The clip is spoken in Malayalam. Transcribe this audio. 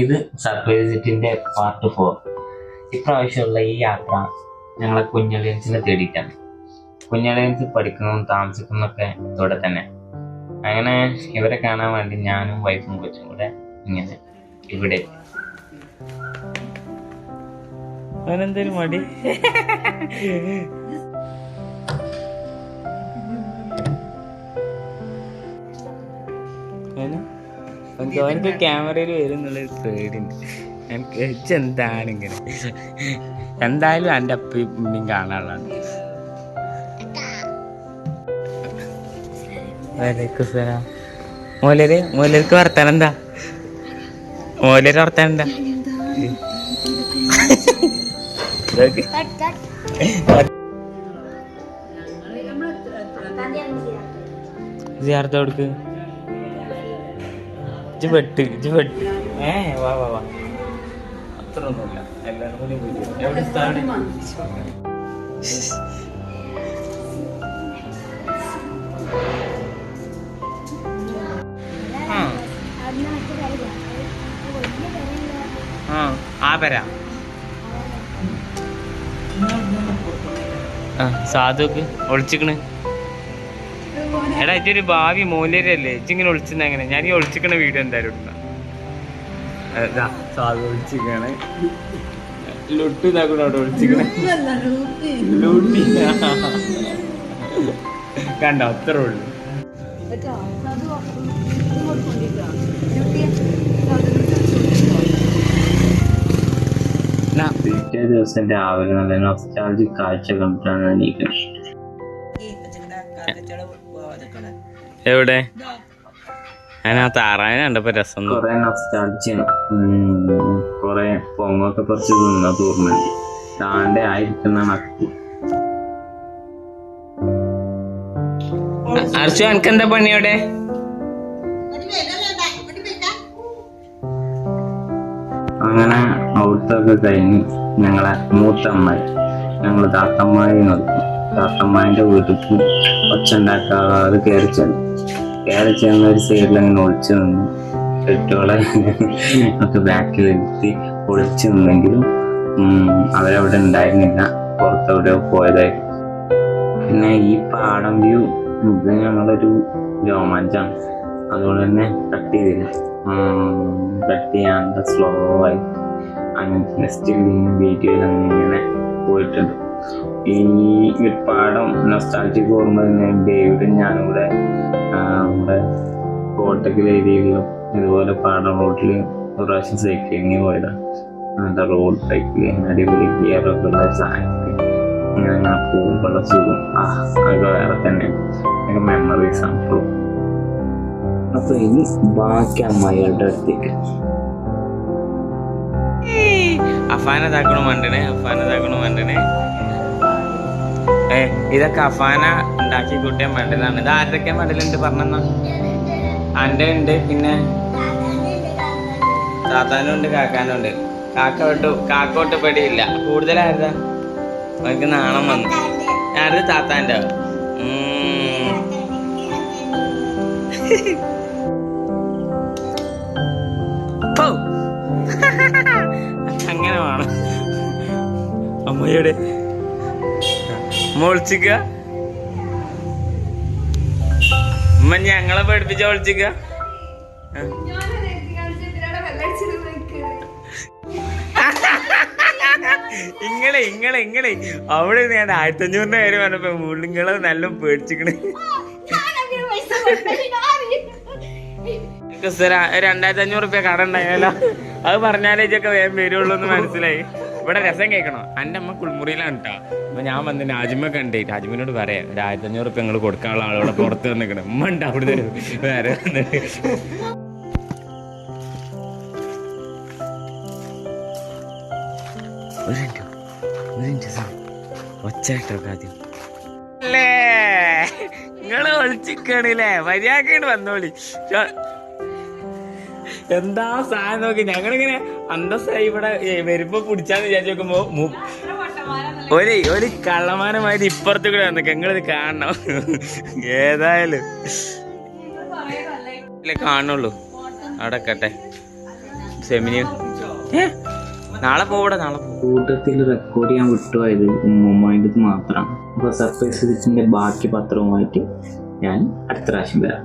ഇത് സർപ്രൈസ് വിസിറ്റിന്റെ പാർട്ട് 4. ഇപ്രാവശ്യമുള്ള ഈ യാത്ര ഞങ്ങളെ കുഞ്ഞളിയൻസിനെ തേടിയിട്ടാണ്. കുഞ്ഞളിയൻസ് പഠിക്കുന്നതും താമസിക്കുന്നതൊക്കെ ഇവിടെ തന്നെ. അങ്ങനെ ഇവരെ കാണാൻ വേണ്ടി ഞാനും വൈഫും കൊച്ചും കൂടെ ഇങ്ങനെ ഇവിടെ. അവനെന്തേലും മടി അവനക്ക് ക്യാമറയിൽ വരുന്നുള്ളൊരു പേടിയുണ്ട്. എനിക്ക് എന്താണ് ഇങ്ങനെ. എന്തായാലും എൻ്റെ അപ്പയും കാണാനുള്ളതാണ്. മോലർക്ക് വർത്താനം എന്താ? മോലര് വർത്താനം എന്താ? ജിയാർത്ത് കൊടുക്ക്. വാ വാ വാ. അത്ര ഒന്നുമില്ല. എല്ലാവരും കൂടി എവിടെ സ്ഥലം? ആ പേരാ സാധുക്ക് ഒളിച്ചിക്കണ്. എടാ ഇതൊരു ഭാവി മൂല്യരല്ലേ ഇച്ചിങ്ങനെ ഒളിച്ചിരുന്ന എങ്ങനെ? ഞാൻ ഈ ഒളിച്ചിക്കണ വീഡിയോ എന്തായാലും ഇടുന്ന. സാധു ഒളിച്ചിക്കാണ്. ലുട്ടു ഇതാക്കൂടെ അവിടെ ഒളിച്ചിക്കണേ. ലൂട്ടി കണ്ടോ? അത്രേ ഉള്ളു. പിറ്റേ ദിവസം രാവിലെ നല്ല നൊസ്റ്റാൾജിക് കാഴ്ച കണ്ടിട്ടാണ് എണീക്കുന്നത്. എവിടെ? ഞാൻ ആ താറാവിനെ കണ്ടപ്പോ രസം. കൊറേ നൊസ്റ്റാൾജിയാണ്. കൊറേ പൊങ്ങൊക്കെ പറിച്ച് തിന്ന തോർന്നുണ്ട്. താണ്ടെ ആയിരിക്കുന്ന നക്കി. അർച്ചു എനിക്കെന്താ പണി അവിടെ? അങ്ങനെ അവിടുത്തൊക്കെ കഴിഞ്ഞ് ഞങ്ങളെ മൂത്തമ്മായി ഞങ്ങള് താത്തമ്മായി നോക്കും. താത്തമ്മായിന്റെ വീട്ടിൽ ഒച്ച ഉണ്ടാക്കാതെ കയറി ചെന്ന് ഒരു സൈഡിൽ അങ്ങനെ ഒളിച്ചു നിന്നു. പെട്ടോളെ ഒക്കെ ബാക്കിലിരുത്തി ഒളിച്ചു നിന്നെങ്കിലും അവരവിടെ ഉണ്ടായിരുന്നില്ല. പുറത്തവിടെ പോയതായിരുന്നു. പിന്നെ ഈ പാടം വ്യൂ ഇത് ഞങ്ങളൊരു രോമാഞ്ചാണ്. അതുകൊണ്ട് തന്നെ കട്ട് ചെയ്തില്ല. കട്ട് ചെയ്യാണ്ട് സ്ലോ ആയി അങ്ങനെ സ്റ്റിൽ വീഡിയോയിൽ അങ്ങനെ പോയിട്ടുണ്ട്. ഈ പാടം നൊസ്റ്റാൾജിക് ഓർമ്മ ഡേവിഡും ഞാനും കൂടെ നമ്മുടെ കോട്ടക്കൽ ഏരിയയിലും ഇതുപോലെ പാടം റോഡിൽ ഒരു പ്രാവശ്യം സൈക്ലിങ് പോയതാണ്. നല്ല റോഡ് സൈക്കിള് അടിപൊളി ഗിയറൊക്കെ ഉള്ള സാധനത്തിൽ ഇങ്ങനെ പോകുമ്പോഴുള്ള സുഖം അതൊക്കെ വേറെ തന്നെ. അതൊക്കെ മെമ്മറീസ് ആണ്. അപ്പൊ ഇനി ബാക്കി അമ്മായികളുടെ അടുത്തേക്ക് അഫാന താക്കണു മണ്ടനെ. ഇതൊക്കെ അഫാന ഉണ്ടാക്കി കൂട്ടിയ മണ്ടലാണ്. ഇത് ആരൊക്കെ മണ്ടലുണ്ട് പറഞ്ഞെന്നാ? അന്റെ ഉണ്ട്, പിന്നെ താത്താനും ഉണ്ട്, കാക്കാനും ഉണ്ട്. കാക്കോട്ട് പെടിയില്ല. കൂടുതലായിരുന്നാ അവർക്ക് നാണം വന്നു. ആരത്? താത്താൻ്റെ. അങ്ങനെ വേണം. അമ്മയുടെ ഒളിച്ചിക്ക ഉമ്മ ഞങ്ങളെ പഠിപ്പിച്ച ഒളിച്ചിക്ക. ഇങ്ങളെ അവിടെ ഞാൻ 1500 പേര് പറഞ്ഞപ്പോ നിങ്ങളെ നല്ല പേടിച്ചിക്കണേ. 2500 റുപ്യ കട ഉണ്ടായാലോ. അത് പറഞ്ഞാലേ ഇതൊക്കെ വേഗം വരുള്ളൂ എന്ന് മനസ്സിലായി. ഇവിടെ രസം കേൾക്കണോ? എൻ്റെ അമ്മ കുളിമുറിയിലാണ് കേട്ടോ. അപ്പൊ ഞാൻ വന്ന് രാജ്മ കണ്ടേ രാജ്മിനോട് പറയാം 1500 റുപ്യ ഞങ്ങൾ കൊടുക്കാനുള്ള ആളുകളെ പുറത്ത് വന്നിക്കണം. ഉമ്മ ഉണ്ട് അവിടെ വേറെ വന്നിട്ട്. ഒച്ചായിട്ടൊക്കെ ആദ്യം അല്ലേ നിങ്ങള് ഒളിച്ചിക്കണില്ലേ? മര്യാദക്കായിട്ട് വന്നോളി. എന്താ സാധനം നോക്കി. ഞങ്ങളിങ്ങനെ അന്തസ്സായി ഇവിടെ വരുമ്പോ പിടിച്ചാന്ന് വിചാരിച്ചു നോക്കുമ്പോ ഒരു കള്ളമാനമായിട്ട് ഇപ്പുറത്ത് കൂടെ വന്നേക്ക. നിങ്ങളിത് കാണണം. ഏതായാലും ഇല്ലേ കാണുള്ളൂ. അവിടെ കട്ടെ സെമിനി നാളെ പോവടെ നാളെ കൂട്ടത്തിൽ റെക്കോർഡ് ചെയ്യാൻ വിട്ടുപോയത് ഉമ്മമ്മേൻ്റെ മാത്രമാണ്. അപ്പോൾ സർപ്രൈസ് വിസിറ്റിൻ്റെ ബാക്കി പത്രവുമായിട്ട് ഞാൻ അടുത്ത പ്രാവശ്യം വരാം.